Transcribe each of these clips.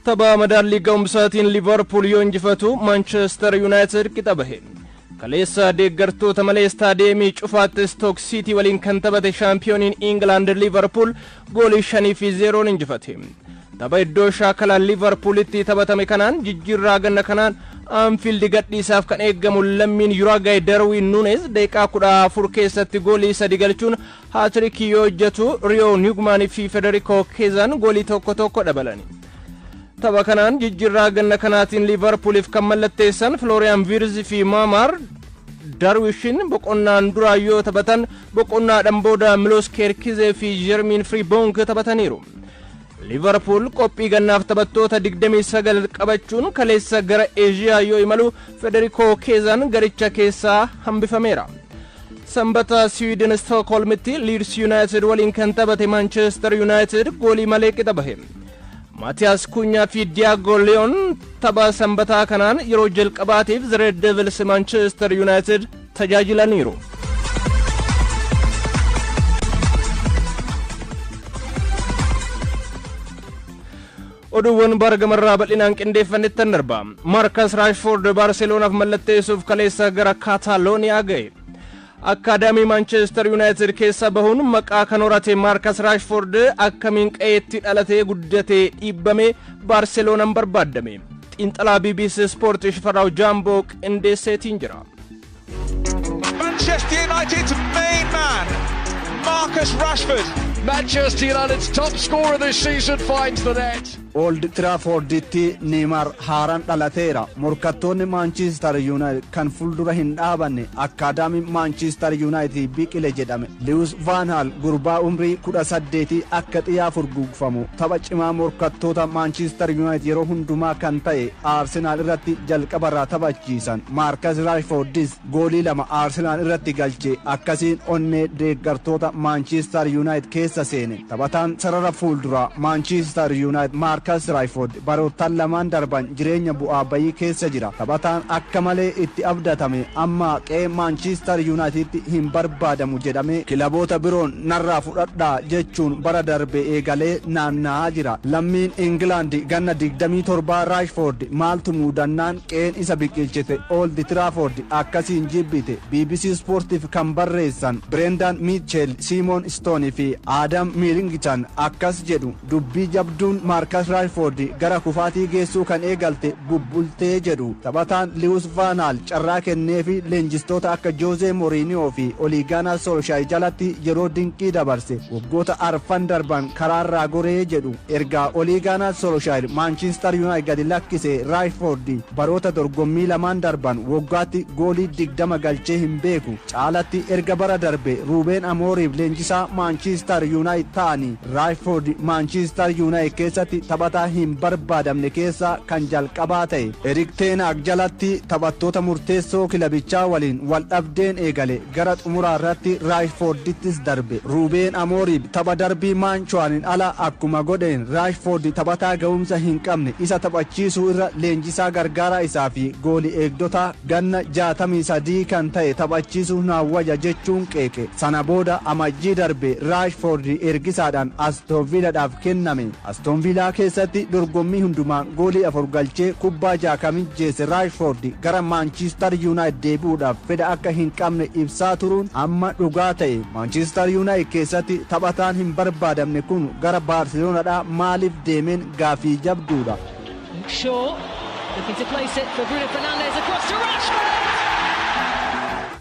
Tapha madaalii ga'umsaatiin Liverpool yoo injifatu Manchester United qixa bahe. Kaleessa deeggartoota malee istaadiyeemii cufaatti Stoke City waliin kan taphate shaampiyooniin England Liverpool goolii 5-0 injifate. Tapha iddoo shaakala Liverpoolitti taphatame kanaan jijjiirraa ganna kanaan Anfield gadhiisaaf kan eegamu lammiin Uruguay Darwin Nunes daqiiqaa 14 keessatti goolii 3 galchuun hat-trick yoo hojjetu Rio Newman fi Federico Chiesa goolii 1-1 dabalani. Tapha kanaan jijjiirraa ganna kanaatiin Liverpooliif kan mallatteessan Florian Wirtz fi Mamar Darwishin boqonnaan dura yoo taphatan boqonnaadhaan booda Milos Kerkize fi Jermaine Frimpong taphataniiru. Liverpool qophii gannaaf taphattoota 29 qabachuun kaleessa gara Asia yoo imalu Federico Chiesa garicha keessaa hambifameera. Sanbata Sweden Stockholmitti Leeds United waliin kan taphate Manchester United goolii malee qixa bahe. Matthias Cunha fi Diego Leon tapha sanbataa kanaan yeroo jalqabaatiif The Red Devils Manchester United tajaajilaniiru. Oduuwwan bargamarraa bal'inaan qindeeffannetti darba. Marcus Rashford Barcelonaaf mallatteessuuf kaleessa gara Catalonia ga'e. Akkaadaamii Manchester United keessa bahuun maqaa kan horate Marcus Rashford akkamiin qe'eetti dhalatee guddatee dhiibbame Barcelonaan barbaadame. Xiinxalaa BBC Sport Shifarraa'u Jaamboo qindeesseetiin jira. Manchester United's main man, Marcus Rashford. Manchester United's top scorer this season finds the net. Old Trafford'tti Neymar haaraan dhalateera. Morkattoonni Manchester United kan fuuldura hin dhaabanne akkaadaamii Manchester United biqile jedhame. Lewis Van Gaal gurbaa umrii 18 akka xiyyaa furguugfamu tapha cimaa morkattoota Manchester United yeroo hundumaa kan ta'e Arsenal irratti jalqabarraa taphachiisan. Marcus Rashfordis goolii 2 Arsenal irratti galche akkasiin onnee deeggartoota Manchester United keessa seene. Taphataan sarara fuuldura Manchester United Marcus Rashford baroottan lamaan darban jireenya bu'aa bayii keessa jira. Taphataan akka malee itti abdatame amma qe'ee Manchester United hin barbaadamu jedhame kilaboota biroon narraa fudhadhaa jechuun bara darbe eegalee naanna'aa jira. Lammiin England ganna 27 Rashford maaltu muudannaan qe'een isa biqilchite Old Trafford akkasiin jibbite. BBC Sportiif kan barreessan Brendan Mitchell, Simon Stone fi Adam Millington akkas jedhu dubbii jabduun Marcus Rashford gara kufaatii geessuu kan eegalte bubbultee jedhu. Taphataan Lewis Van Gaal carraa kennee fi leenjistoota akka Jose Mourinho fi Ole Gunnar Solskjaer jalatti yeroo dinqii dabarse waggoota arfan darban karaarraa goree jedhu. Ergaa Ole Gunnar Solskjaer Manchester United gadi lakkise Rashford baroota dorgommii lamaan darban waggaatti goolii 20 galchee hin beeku. Caalatti erga bara darbe Ruben Amorim leenjisaa Manchester United ta'anii Rashford Manchester United keessatti taphataa hin barbaadamne keessa kan jalqabaa ta'e. Erik ten Hag jalatti taphattoota murteessoo kilabichaa waliin wal dhabdeen eegale gara xumuraa irratti Rashfordittis darbe. Ruben Amorim tapha darbii Manchuaniin ala akkuma godheen Rashford taphataa ga'umsa hin qabne isa taphachiisuu irra leenjisaa gargaaraa isaa fi goolii eegdota ganna 63 kan ta'e taphachiisuu naawwaja jechuun qeeqe. Sana booda amajjii darbe Rashford ergisaadhaan Aston Villaadhaaf kenname. Aston Villa keessatti dorgommii hundumaan goolii 4 galchee kubbaa 6 kamijjeesse Rashford gara Manchester United deebi'uudhaaf fedha akka hin qabne ibsaa turuun amma dhugaa ta'e. Manchester United keessatti taphataan hin barbaadamne kun gara Barcelonaadhaa maaliif deemeen gaafii jabduudha. Shaw looking to place it for Bruno Fernandes across to Rashford.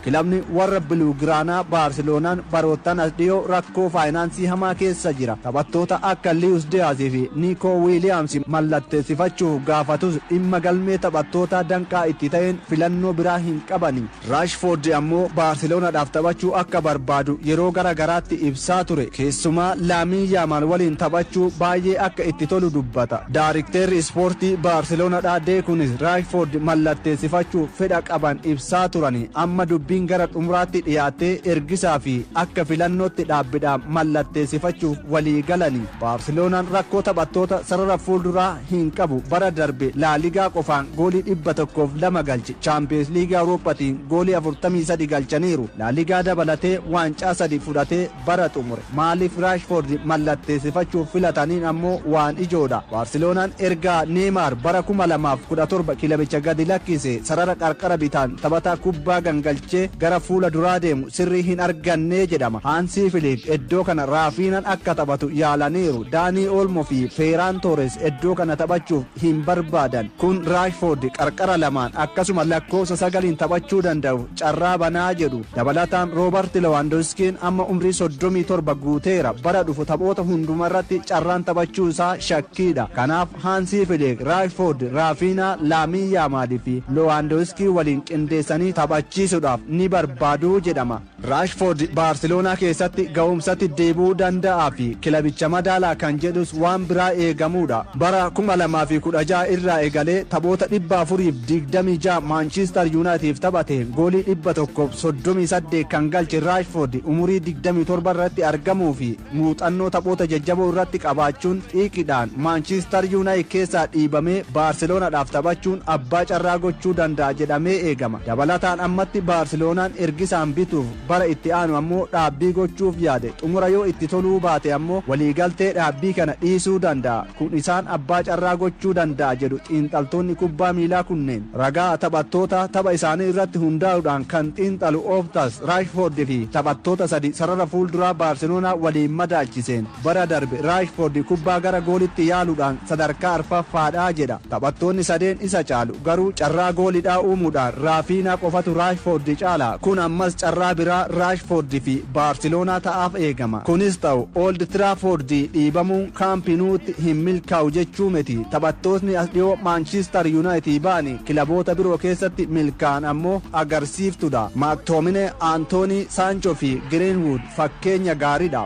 Kilabni warra Blaugrana Barcelonaan baroottan as dhiyoo rakkoo faayinaansii hamaa keessa jira. Taphattoota akka Luis Diaz fi Nico Williams mallatteessifachuuf gaafatus dhimma galmee taphattoota danqaa itti ta'een filannoo biraa hin qabani. Rashford ammoo Barcelonaadhaaf taphachuu akka barbaadu yeroo gara garaatti ibsaa ture. Keessumaa Lamine Yamal waliin taphachuu baay'ee akka itti tolu dubbata. Daarikteerri ispoortii Barcelonaadhaa deekunis Rashford mallatteessifachuuf fedha qaban ibsaa turani. Amma dubbiin gara xumuraatti dhiyaatee ergisaa fi akka filannootti dhaabbiidhaan mallatteessifachuuf walii galanii Baarseloonaan rakkoo taphattoota sarara fuulduraa hin qabu bara darbe laaligaa qofaan goolii 102 galche chaampiyoons liigii awurooppaatiin goolii 43 galchaniiru laaligaa dabalatee waancaa 3 fudhatee bara xumure maaliif raashfoord mallatteessifachuuf filataniin ammoo waan ijoodha Baarseloonaan ergaa Neeymaar bara 2017 kilabicha gadi lakkise sarara qarqara bitaan taphataa kubbaa gangalchee gara fuula duraa deemu sirrii hin arganne jedhama Hansii Filiik iddoo kana Raafiinaan akka taphatu yaalaniiru Daanii Olmo fi Feeraan Toores iddoo kana taphachuuf hin barbaadan kun raashfoord qarqara lamaan akkasuma lakkoofsa 9 taphachuu danda'u carraa banaa jedhu dabalataan Roobert Lewaandoskiin amma umrii 37 guuteera bara dhufu taphoota hundumarratti carraan taphachuu isaa shakkiidha kanaaf Hansii Filiik raashfoord Raafiinaa Laamiin Yaamaalii fi Lewaandoskii waliin qindeessanii taphachiisuudhaaf ni barbaadu jedhama raashfoord Baarseloonaa keessatti ga'umsatti deebi'uu danda'aa fi kilabicha madaalaa kan jedhus waan biraa eegamuudha bara 2016 irraa eegalee taphoota 426 Maanchiistar Yuunaayitid taphate goolii 138 kan galche raashfoord umurii 27 irratti argamuu fi muuxannoo taphoota jajjaboo irratti qabaachuun xiiqiidhaan Maanchiistar Yuunaayitid keessaa dhiibamee Baarseloonaadhaaf taphachuun abbaa carraa gochuu danda'a jedhamee eegama dabalataan ammatti Baarseloonaan ergisaan bituuf bara itti aanu ammoo dhaabbii gochuuf yaade xumura yoo itti toluu baate ammoo waliigaltee dhaabbii kana dhiisuu danda'a kun isaan abbaa carraa gochuu danda'a jedhu xiinxaltoonni kubbaa miilaa kunneen ragaa taphattoota tapha isaanii irratti hundaa'uudhaan kan xiinxalu Optas raashfoord fi taphattoota 3 sarara fuulduraa Baarseloonaa waliin madaalchiseen bara darbe raashfoord kubbaa gara goolitti yaaluudhaan sadarkaa arfaffaadhaa jedha taphattoonni sadeen isa caalu garuu carraa goolidhaa uumuudhaan Raafiinaa qofatu raashfoord caala kun ammas carraa biraa raashfoord fi Baarseloonaa ta'aaf eegama kunis ta'u Old Trafford dhiibamuun kaampinootti hin milkaa'u jechuu miti taphattoonni as dhiyoo Maanchiistar Yuunaayitid ba'anii kilaboota biroo keessatti milkaa'an ammoo agarsiiftudha Maaktoomine Antoonii Saanchoo fi Greenwood fakkeenya gaariidha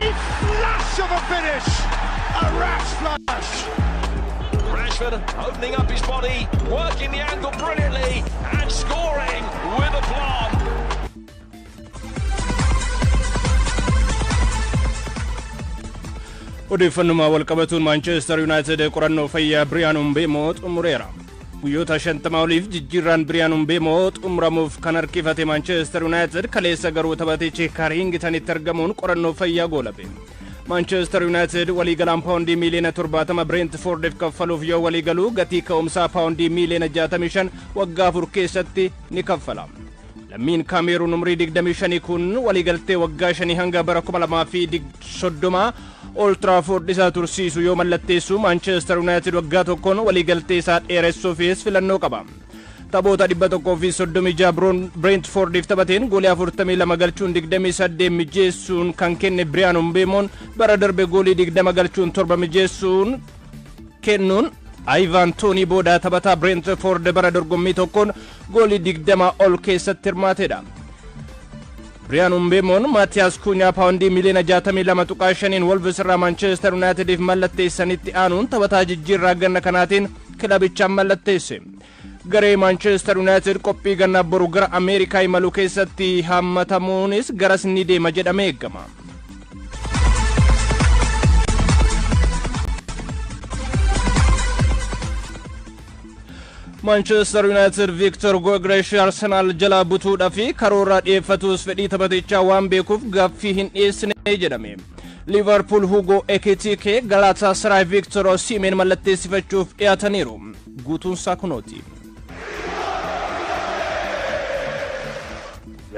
Rashford opening up his body, working the angle brilliantly and scoring with aplomb. odeeffannuma walqabatuun Manchester United qorannoo fayyaa Brian Mbeumo xumureera guyyoota 50 oliif jijjiirraan Brian Mbeumo xumuramuuf kan harkifate Manchester United kaleessa garuu taphatichi Carringtonitti argamuun qorannoo fayyaa goolabe Manchester United waliigalaan paawundii miliyoona 70 Brentfordiif kaffaluuf yoo waliigaluu gatii ka'umsaa paawundii miliyoona 65 waggaa 4 keessatti ni kaffala lammiin Kaameruun umrii 25 kun waliigaltee waggaa 5 hanga bara 2030 Old Trafford isa tursiisu yoo mallatteessu Manchester United waggaa tokkoon waliigaltee isaa dheeressuufis filannoo qaba taphoota 136 Brentfordiif taphateen goolii 42 galchuun 28 mijeessuun kan kenne Brian Mbeumo bara darbe goolii 20 galchuun 7 mijeessuun kennuun Ivan Toney booda taphataa Brentford bara dorgommii tokkoon goolii 20 ol keessatti hirmaateedha Brian Mbeumo Matthias Cunha paawundii miliyoona 62.5 Wolves irraa Manchester Unitediif mallatteessanitti aanuun taphataa jijjiirraa ganna kanaatiin kilabichaan mallatteesse garee Manchester United qophii ganna boru gara Ameerikaa imaluu keessatti hammatamuunis garas ni deema jedhamee eegama Manchester United Victor Gyokeres Arsenal jala butuudha fi karoora dhiyeeffatus fedhii taphatichaa waan beekuuf gaaffii hin dhiyeessine jedhame Liverpool Hugo Ekitike Galatasaray Victor Osimhen mallatteessifachuuf dhiyaataniiru guutuun saakunooti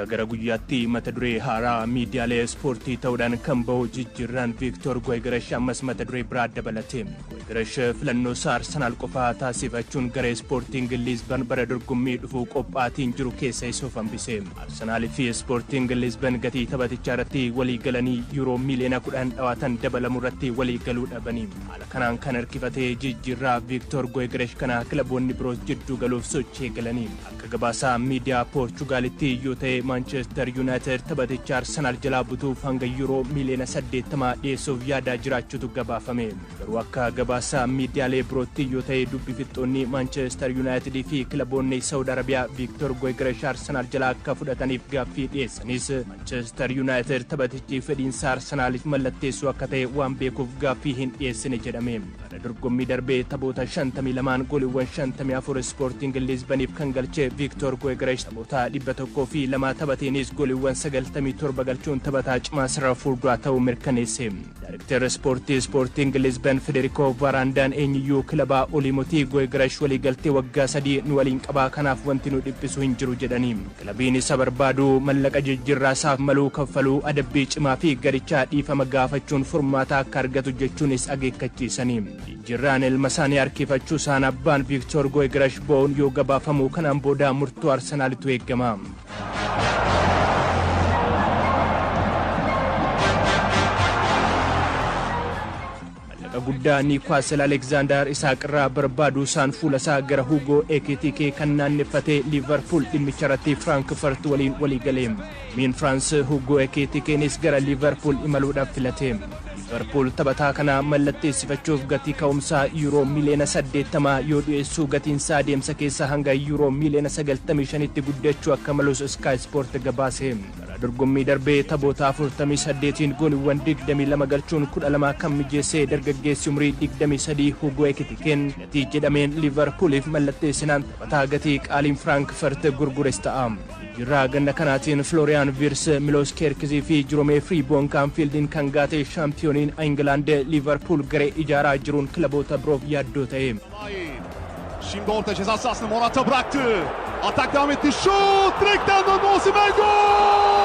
gara guyyaatti mata duree haaraa miidiyaalee ispoortii ta'uudhaan kan bahu jijjiirraan Victor Gyokeres ammas mata duree biraa dabalatee Gyokeres filannoo Arsenal qofaa taasifachuun gara ispoortiin Lisbon bara dorgommii dhufuu qophaatiin jiru keessa isa hambisee Arsenal fi ispoortiin Lisbon gatii taphatichaa irratti walii galanii euro miliyoona 10 dhawaatan dabalamu irratti walii galuu dhabanii haala kanaan kan harkifatee jijjiirraa Victor Gyokeres kana kilaboonni biroos jidduu galuuf sochii galanii akka gabaasaa miidiyaa Poorchugaalitti yoo ta'e Manchester United taphaticha Arsenal jalaa butuuf hanga euro miliyoona 80 dhiyeessuuf yaadaa jiraachuutu gabaafame. Garuu akka gabaasa miidiyaalee birootti yoo ta'e dubbi fixxoonni Manchester United fi kilaboonni Saudi Arabiyaa Victor Goigaresh Arsenal jalaa akka fudhataniif gaaffii dhiyeessanis Manchester United taphatichi fedhiinsa Arsenaliif mallatteessu akka ta'e waan beekuuf gaaffii hin dhiyeessine jedhame. Dorgommii darbee taphoota 52 gooliiwwan 54 Sporting Lisboniif kan galche Victor Goigaresh taphoota 100 fi 2 taphateenis gooliiwwan 97 galchuun taphataa cimaa sarara fuulduraa ta'uu mirkaneesse. Daareektar ispoortii Sporting Lisbon Federico Varandaan eenyuyyuu kilabaa Olimotii Goigaresh walii galtee waggaa 3 nu waliin qabaa kanaaf wanti nu dhiphisu hin jiru jedhanii. Kilabiin isa barbaadu mallaqa jijjiirraasaaf maluu kaffaluu adabbii cimaa fi garichaa dhiifama gaafachuun furmaata akka argatu jechuunis akeekkachiisanii. Jiraan ilma isaanii harkifachuu isaan abbaan Victor Goigaresh bo'uun yoo gabaafamu kanaan booda murtoo Arsenaalitu eegama. Guddaa Newcastle Alexander Isak irraa barbaadu isaan fuula isaa gara Hugo Ekitike kan naanneffatee Liverpool dhimmicha irratti Frankfurt waliin walii galee. Miin France Hugo Ekitikenis gara Liverpool imaluudhaaf filate. Liverpool taphataa kana mallatteessifachuuf gatii ka'umsaa euro miliyoona 80 yoo dhiyeessu gatiin isaa deemsa keessa hanga euro miliyoona 95tti guddachuu akka malus Sky Sport gabaase. Dorgommii darbee taphoota 48 gooliiwwan 22 galchuun 12 kan mijeessee dargaggeessi umrii 23 Hugo Ekitikeen gatii jedhameen Liverpooliif mallatteessinaan taphataa gatii qaaliin Frankfurt gurgures ta'a. Jirraa ganna kanaatiin Florian Wirtz, Milos Kerkizii fi Jerome Frimpong Anfieldiin kan gaate shaampiyooniin England Liverpool garee ijaaraa jiruun kilaboota biroof yaaddoo ta'e. Şimdi orta ceza sahasını Morata bıraktı. Atak devam etti. Şut! Direkten döndü Osimhen gol!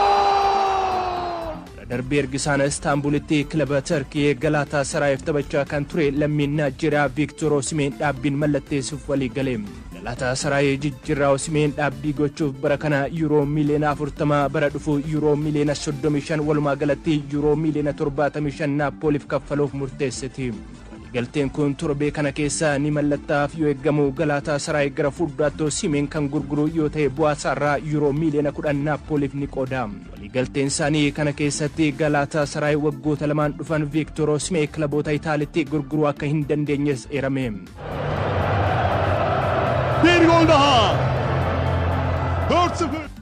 Darbee ergisaan Istanbulitti kilaba Turkii Galatasarayif taphachaa kan ture lammiin Naajeeriyaa Victor Osimhen dhaabbiin mallatteessuuf walii gale. Galatasaray jijjiirraa Osimhen dhaabbii gochuuf bara kana euro miliyoona 40 bara dhufu euro miliyoona 35 walumaa galatti euro miliyoona 75 Naapooliif kaffaluuf murteessiti. Galteen kun torbee kana keessa ni mallattaaf yoo eeggamu Galatasaray gara fuulduraatti Osimhen kan gurguru yoo ta'e bu'aa isaarraa euro miliyoona 10 Naapooliif ni qooda. Galteen isaanii kana keessatti Galatasaray waggoota lamaan dhufan Victor Osimhen kilaboota Itaaliitti gurguruu akka hin dandeenyes eerame. Bir gol daha. 4-0.